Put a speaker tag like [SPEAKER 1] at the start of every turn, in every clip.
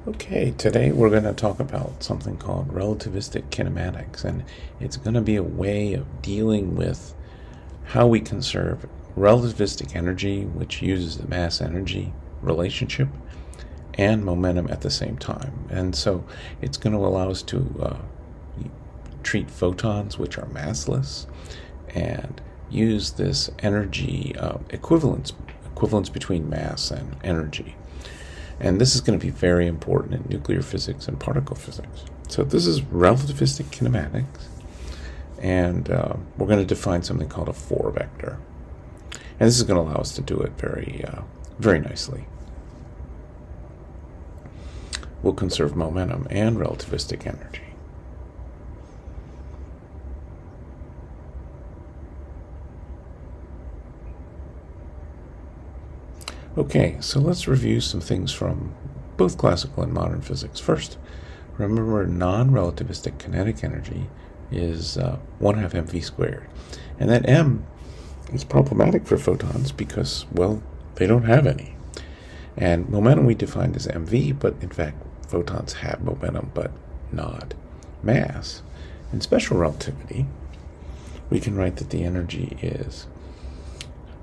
[SPEAKER 1] Okay, today we're going to talk about something called relativistic kinematics, and it's going to be a way of dealing with how we conserve relativistic energy, which uses the mass-energy relationship, and momentum at the same time. And so it's going to allow us to treat photons, which are massless, and use this energy equivalence between mass and energy. And this is going to be very important in nuclear physics and particle physics. So this is relativistic kinematics, and we're going to define something called a 4-vector. And this is going to allow us to do it very nicely. We'll conserve momentum and relativistic energy. Okay, so let's review some things from both classical and modern physics. First, remember non-relativistic kinetic energy is 1/2 mv squared. And that m is problematic for photons because, well, they don't have any. And momentum we defined as mv, but in fact, photons have momentum, but not mass. In special relativity, we can write that the energy is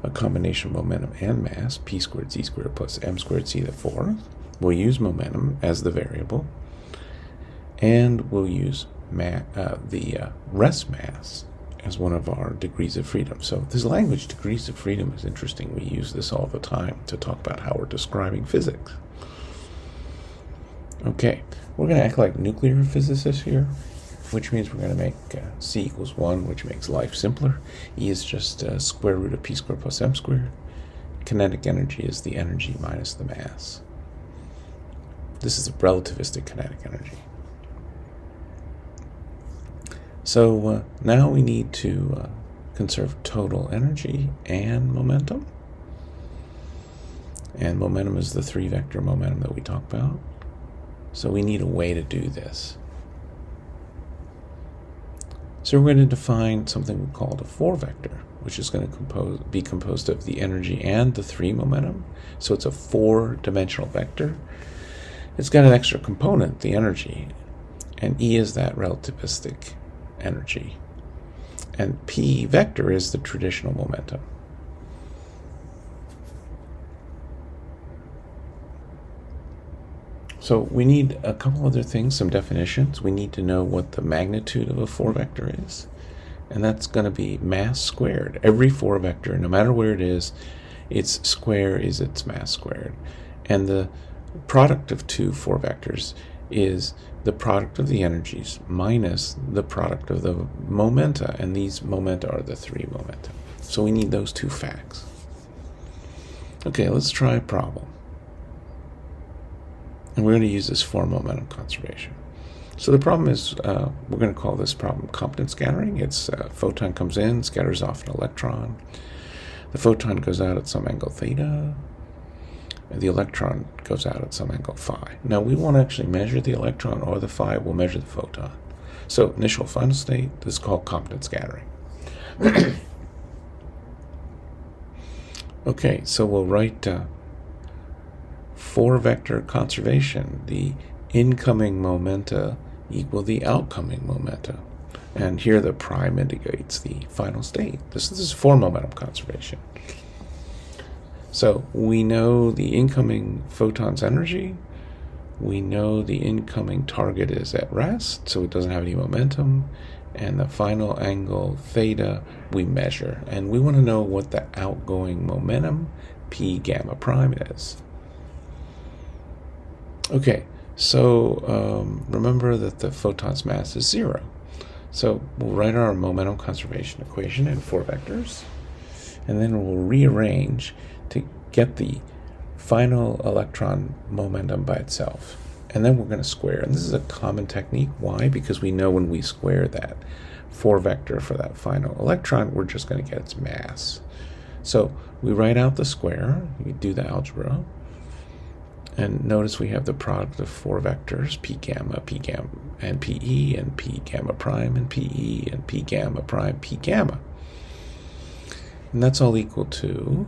[SPEAKER 1] a combination of momentum and mass, p squared z squared plus m squared c to the 4th. We'll use momentum as the variable, and we'll use the rest mass as one of our degrees of freedom. So this language, degrees of freedom, is interesting. We use this all the time to talk about how we're describing physics. Okay, we're going to act like nuclear physicists here, which means we're going to make c equals 1, which makes life simpler. E is just square root of p squared plus m squared. Kinetic energy is the energy minus the mass. This is the relativistic kinetic energy. So now we need to conserve total energy and momentum. And momentum is the 3-vector momentum that we talked about. So we need a way to do this. So we're going to define something we call a 4-vector, which is going to be composed of the energy and the 3 momentum. So it's a 4-dimensional vector. It's got an extra component, the energy, and E is that relativistic energy. And P vector is the traditional momentum. So we need a couple other things, some definitions. We need to know what the magnitude of a 4-vector is, and that's going to be mass squared. Every 4-vector, no matter where it is, its square is its mass squared. And the product of two 4-vectors is the product of the energies minus the product of the momenta, and these momenta are the 3 momenta. So we need those two facts. Okay, let's try a problem. And we're going to use this for momentum conservation. So the problem is, we're going to call this problem Compton scattering. It's a photon comes in, scatters off an electron. The photon goes out at some angle theta, and the electron goes out at some angle phi. Now we won't actually measure the electron or the phi, we'll measure the photon. So initial final state, this is called Compton scattering. Okay, so we'll write 4-vector conservation. The incoming momenta equal the outcoming momenta. And here the prime indicates the final state. This is 4-momentum conservation. So we know the incoming photon's energy. We know the incoming target is at rest, so it doesn't have any momentum. And the final angle theta we measure. And we want to know what the outgoing momentum, p gamma prime, is. Okay, so remember that the photon's mass is 0. So we'll write our momentum conservation equation in 4 vectors, and then we'll rearrange to get the final electron momentum by itself. And then we're going to square. And this is a common technique. Why? Because we know when we square that 4-vector for that final electron, we're just going to get its mass. So we write out the square. We do the algebra. And notice we have the product of 4 vectors, p gamma, and pe, and p gamma prime, and pe, and p gamma prime, p gamma. And that's all equal to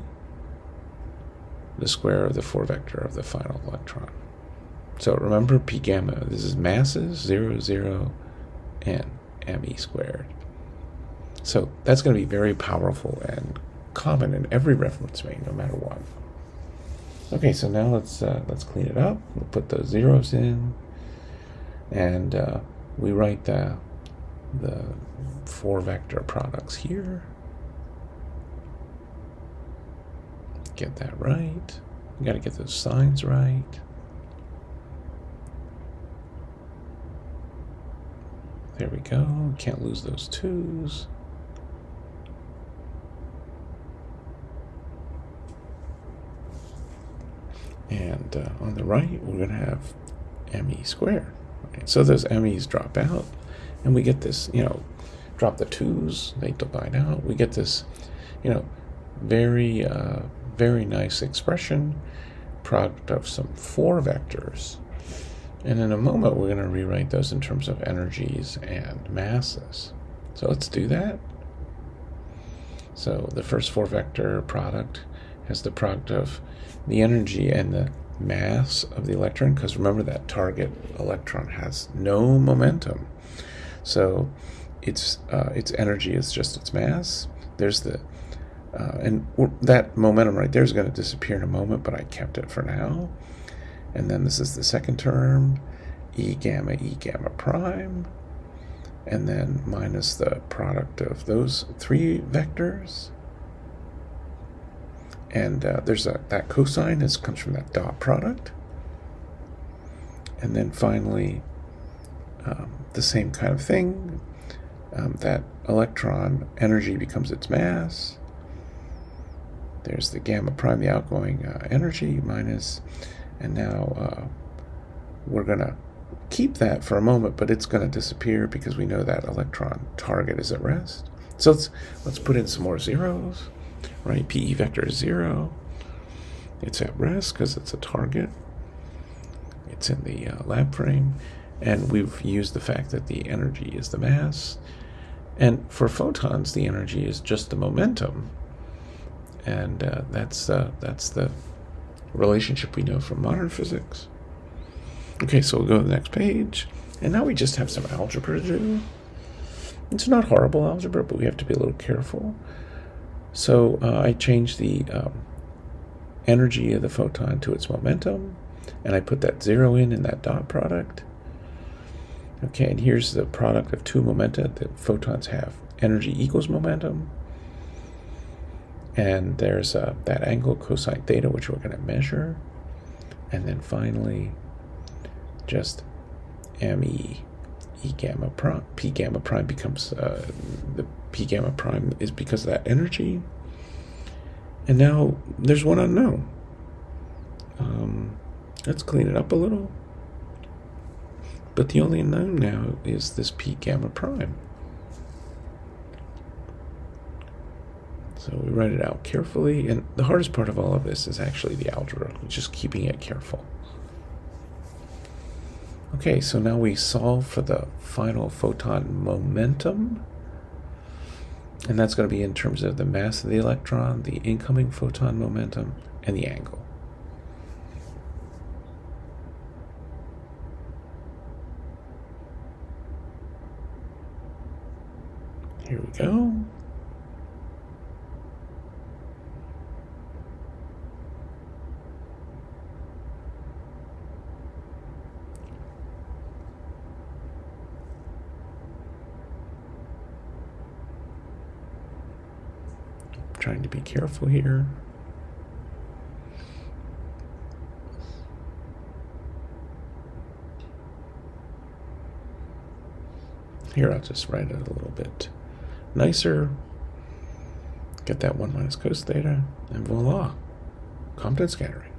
[SPEAKER 1] the square of the 4-vector of the final electron. So remember P gamma, this is masses, 0, 0, and me squared. So that's going to be very powerful and common in every reference frame, no matter what. Okay, so now let's clean it up. We'll put those zeros in, and we write the 4 vector products here. Get that right. You got to get those signs right. There we go. Can't lose those 2's. And on the right, we're going to have me squared. Right? So those me's drop out, and we get this, drop the 2's, they divide out. We get this, very, very nice expression, product of some 4 vectors. And in a moment, we're going to rewrite those in terms of energies and masses. So let's do that. So the first 4 vector product has the product of the energy and the mass of the electron, because remember that target electron has no momentum. So its energy is just its mass. There's the and that momentum right there is going to disappear in a moment, but I kept it for now. And then this is the second term, E gamma prime, and then minus the product of those 3 vectors. And there's that cosine, this comes from that dot product. And then finally, the same kind of thing, that electron energy becomes its mass. There's the gamma prime, the outgoing energy, minus, and now we're going to keep that for a moment, but it's going to disappear because we know that electron target is at rest. So let's put in some more zeros, right? PE vector is 0. It's at rest because it's a target. It's in the lab frame, and we've used the fact that the energy is the mass. And for photons, the energy is just the momentum. And that's the relationship we know from modern physics. Okay, so we'll go to the next page. And now we just have some algebra to do. It's not horrible algebra, but we have to be a little careful. So I changed the energy of the photon to its momentum, and I put that 0 in that dot product. Okay, and here's the product of 2 momenta that photons have. Energy equals momentum. And there's that angle cosine theta, which we're going to measure. And then finally, just P gamma prime becomes, the P gamma prime is because of that energy. And now there's one unknown. Let's clean it up a little. But the only unknown now is this P gamma prime. So we write it out carefully, and the hardest part of all of this is actually the algebra, just keeping it careful. Okay, so now we solve for the final photon momentum, and that's going to be in terms of the mass of the electron, the incoming photon momentum, and the angle. Here we go. Trying to be careful here. Here, I'll just write it a little bit nicer. Get that 1 minus cos theta, and voila, Compton scattering.